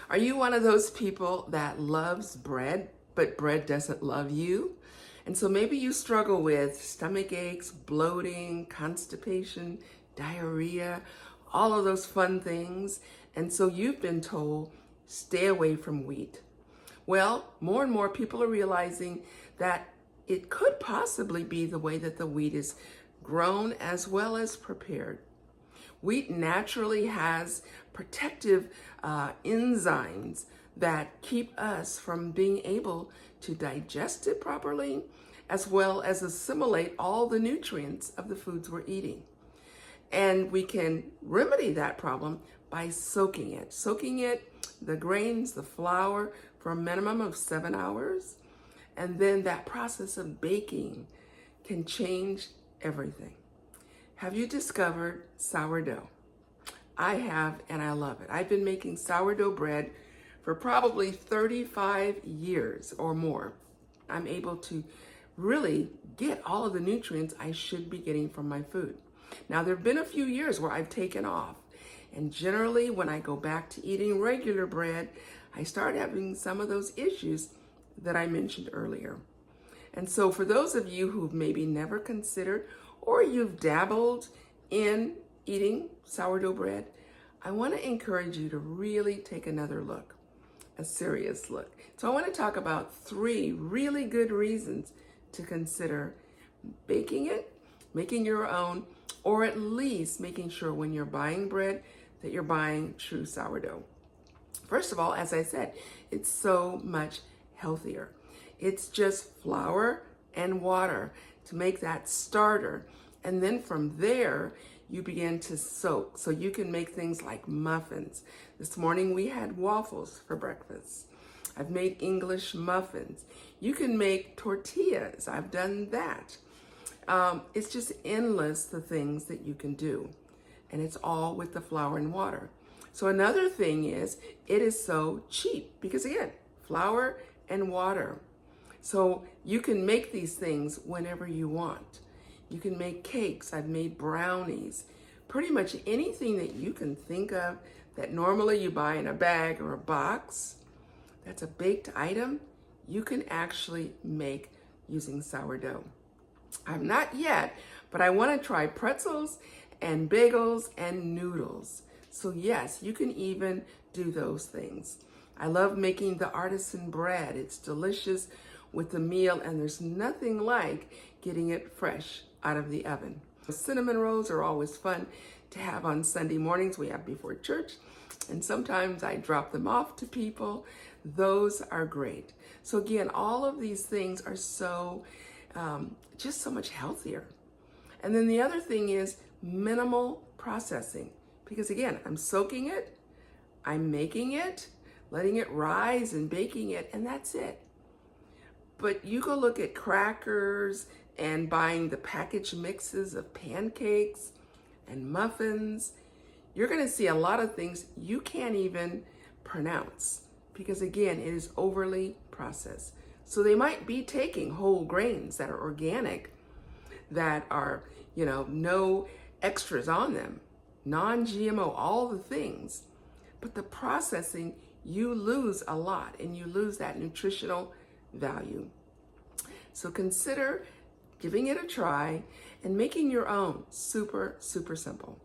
Are you one of those people that loves bread, but bread doesn't love you? And so maybe you struggle with stomach aches, bloating, constipation, diarrhea, all of those fun things. And so you've been told, stay away from wheat. Well, more and more people are realizing that it could possibly be the way that the wheat is grown as well as prepared. Wheat naturally has protective enzymes that keep us from being able to digest it properly, as well as assimilate all the nutrients of the foods we're eating. And we can remedy that problem by soaking it. Soaking it, the grains, the flour, for a minimum of 7 hours. And then that process of baking can change everything. Have you discovered sourdough? I have, and I love it. I've been making sourdough bread for probably 35 years or more. I'm able to really get all of the nutrients I should be getting from my food. Now, there have been a few years where I've taken off, and generally when I go back to eating regular bread, I start having some of those issues that I mentioned earlier. And so for those of you who've maybe never considered or you've dabbled in eating sourdough bread, I want to encourage you to really take another look, a serious look. So I want to talk about 3 really good reasons to consider baking it, making your own, or at least making sure when you're buying bread that you're buying true sourdough. First of all, as I said, it's so much healthier. It's just flour and water to make that starter. And then from there, you begin to soak. So you can make things like muffins. This morning we had waffles for breakfast. I've made English muffins. You can make tortillas. I've done that. It's just endless the things that you can do. And it's all with the flour and water. So another thing is, it is so cheap because again, flour and water. So you can make these things whenever you want. You can make cakes. I've made brownies. Pretty much anything that you can think of that normally you buy in a bag or a box, that's a baked item, you can actually make using sourdough. I've not yet, but I want to try pretzels and bagels and noodles. So yes, you can even do those things. I love making the artisan bread. It's delicious with the meal, and there's nothing like getting it fresh out of the oven. The cinnamon rolls are always fun to have on Sunday mornings. We have before church, and sometimes I drop them off to people. Those are great. So again, all of these things are so, just so much healthier. And then the other thing is minimal processing. Because again, I'm soaking it, I'm making it, letting it rise and baking it, and that's it. But you go look at crackers and buying the packaged mixes of pancakes and muffins, you're gonna see a lot of things you can't even pronounce because again, it is overly processed. So they might be taking whole grains that are organic, that are, no extras on them, non-GMO, all the things. But the processing, you lose a lot and you lose that nutritional value. So consider giving it a try and making your own. Super, super simple.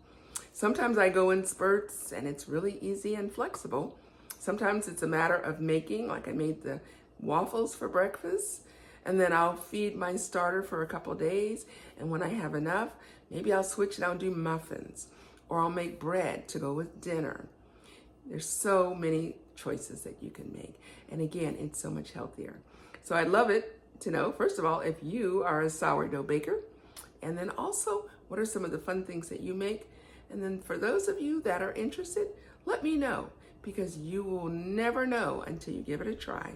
Sometimes I go in spurts and it's really easy and flexible. Sometimes it's a matter of making, like I made the waffles for breakfast, and then I'll feed my starter for a couple days. And when I have enough, maybe I'll switch and I'll do muffins, or I'll make bread to go with dinner. There's so many choices that you can make. And again, it's so much healthier. So I'd love it to know, first of all, if you are a sourdough baker, and then also, what are some of the fun things that you make? And then for those of you that are interested, let me know, because you will never know until you give it a try,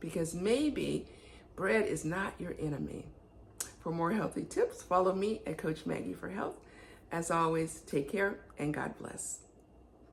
because maybe bread is not your enemy. For more healthy tips, follow me at Coach Maggie for Health. As always, take care and God bless.